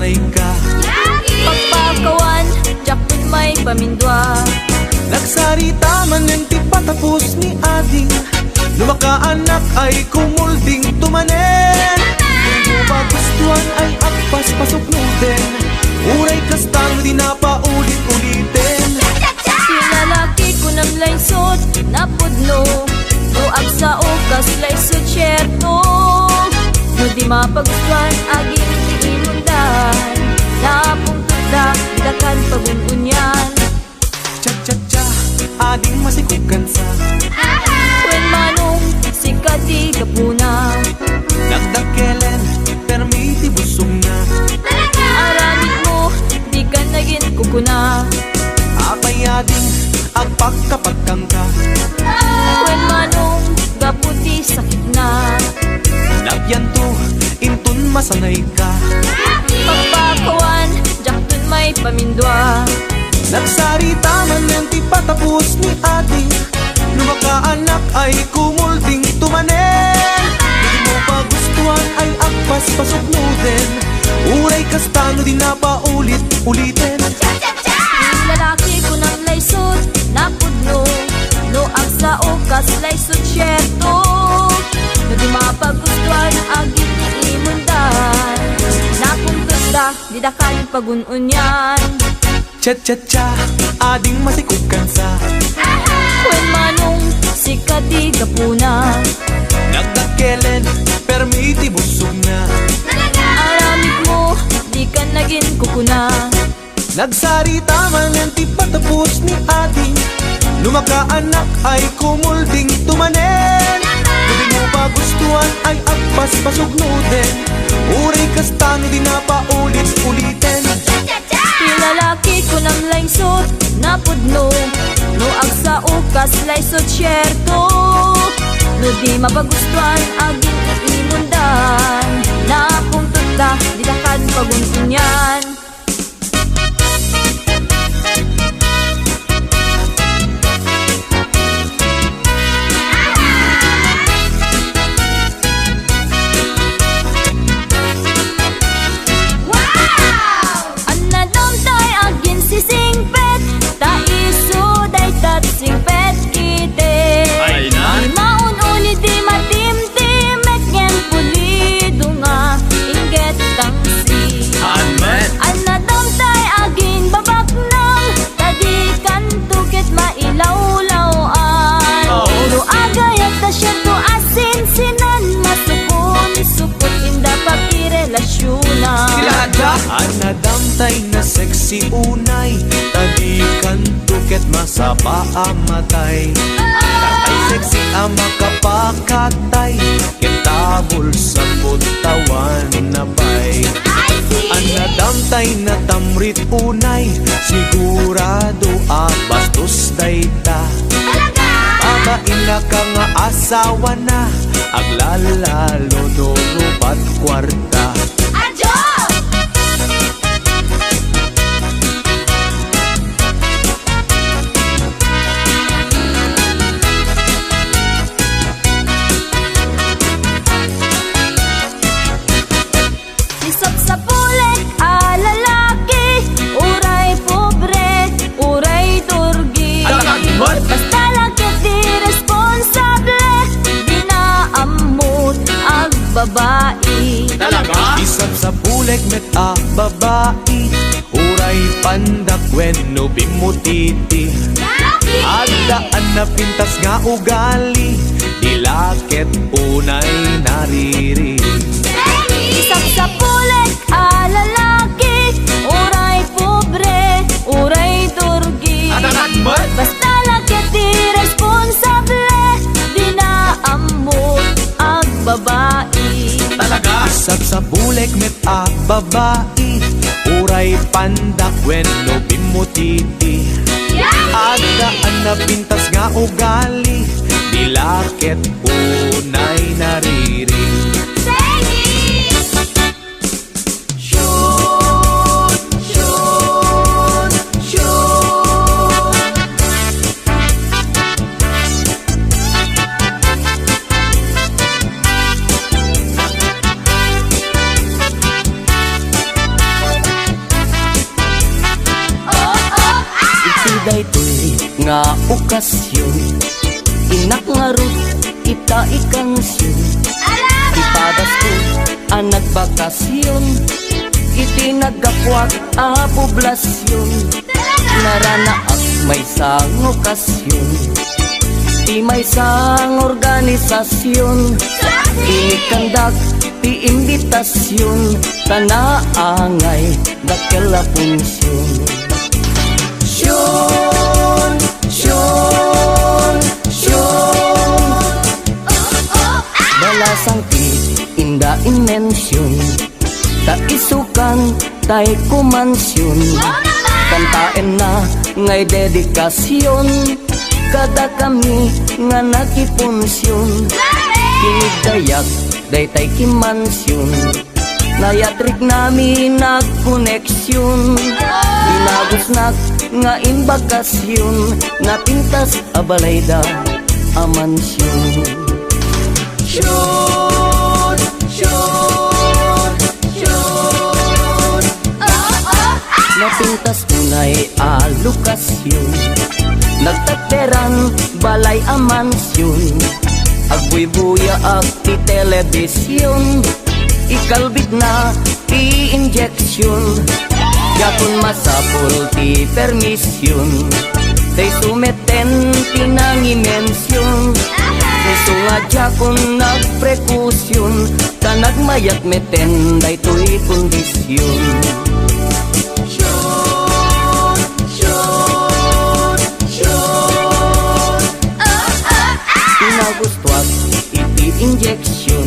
masanay ka. Pagpakawan, jakpon may pamindwa. Nagsarita man yung ti patapos ni ading, lumakaanak ay kumulding tumanen. Kung magustuhan ay akpas pasuknutin, uray kastang di na paulit-ulitin. Pinalaki ko ng laysot na pudno, buag sa okas laysot syerto. No di mapagustuhan aging iinundan, napungtod na dakan pagununyan. Cha-cha-cha, ading masikukan sa When manong sikati kapuna, nagdakelen, permiti busog na. aramid mo, di ka naging kukuna. Apay ading, agpagkapagkang ka. When manong gaputi sakit na, Nagyan to, intun masanay ka. pagpakawan, jakton may pamindwa. Nagsarita man yung ti patapos ni ading, lumakaanak ay kumulding tumanen. Hindi mo pagustuhan ay akpas pasuknutin, uray kastano di na paulit-ulitin. Lalaki ko ng laysot na pudno, noag sa okas laysot syerto. No di mapagustuhan aging imundan, napungtod da di dakan pagununyan. Cha-cha-cha, ading masikukan sa When manong sikati kapuna, nagdakelen, permiti busog na. aramid mo, di ka naging kukuna. Nagsarita man yung ti patapos ni ading, lumakaanak ay kumulding tumanen. Kung di mo pagustuhan ay agpas pasugnutin, uray kastano di na paulit-ulitin. Pinalaki ko ng laysot na pudno, noag sa ukas laysot syerto. No di mapagustuhan aging imundan, napungtod ka di dakan pagununyan. Singpet kite Ay na? Di maun uli di matim-timek ngen pulido nga inget tangsi. Amen. Anadam tay aging babak nang tadi kan tukit mailawlawan. Uro agayat na siya to asin sinan masupon supot inda pakirelasyonan. Kilada? Anadamtay na sexy unay, tadikan tuket masapa amatay. Tatay sexy ang makapakatay, kitabol sa putawan na bay. Anadamtay na tamrit unay, sigurado bastos dayta. Babain na ka nga asawa na, aglalalo dorupat kwarta. Isap sa pulik, lalaki, uray pobre, uray turgi. Alakagmot? Basta lakit di responsable, di na amot ang babae. Talaga? Isap sa pulik met babae, uray pandak wenno bimutiti. Agdaan na pintas nga ugali, dilakit unay nariri. Isap sa pulik, lalaki, uray pobre, uray turgi. Alakagmot? Basta lakit di responsable, di na amot ang babae. Talaga? Isap sa pulik met babae, uray pandak wenno bimutiti. Agdaan na pintas nga ugali, dilakit unay nariri. daytoy nga okasyon, inak nga rut ita ikansyon. Ipadas ko ang nagbakasyon, iti naggapuak a poblasyon. Naranaak may sang okasyon, ti may sang organisasyon. Inikandak ti imbitasyon, tanaangay dakela punsyon. Syon, syon, syon, balasang ti inda inmensyon, ta isukan tay kumansyon. Kantaen na ngay dedikasyon, kada kami nga nakipunsyon. Kinidayak daytay kimansyon, nayatrik nami nagkoneksyon. Ginagusnak nga imbakasyon, napintas abalayda a mansyon. Syon, syon, syon, napintas tunay a lokasyon, nagtateran balay a mansyon. Agbuy-buya ag ti telebisyon, ikalbit na ti injeksyon. Yakon masapul ti permisyon, tay sumeten ti nangimensyon. Gusto nga jakon nagprekusyon, ta nagmayat meten daytoy kondisyon. Gustuak iti injection,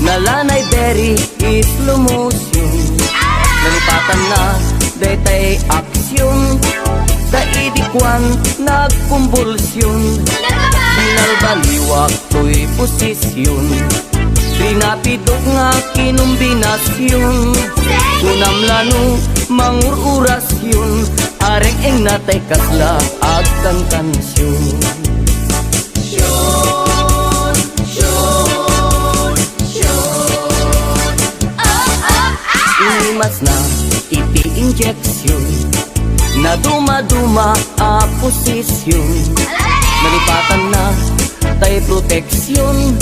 nalanay deri slow motion. Nalipatan na daytay aksyon, sa idikwan nagkumbulsyon. Binalbaliwak to'y posisyon, pinapidok nga kinumbinasyon. Unam lano mangururasyon, areng eng natay kasla ag kang kansyon. Syon, syon, syon, inimas na iti injeksyon, na duma-duma a posisyon. Nalipatan na tay proteksyon,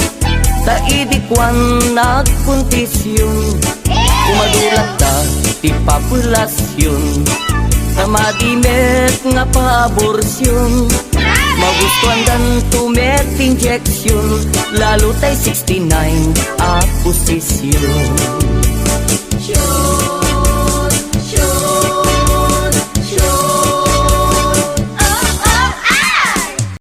ta idikwan nagkuntisyon. Kumadulat ta ti populasyon, sa madimet nga paaborsyon. Magustuhan dan tumet injeksyon, lalo tay 69 a posisyon.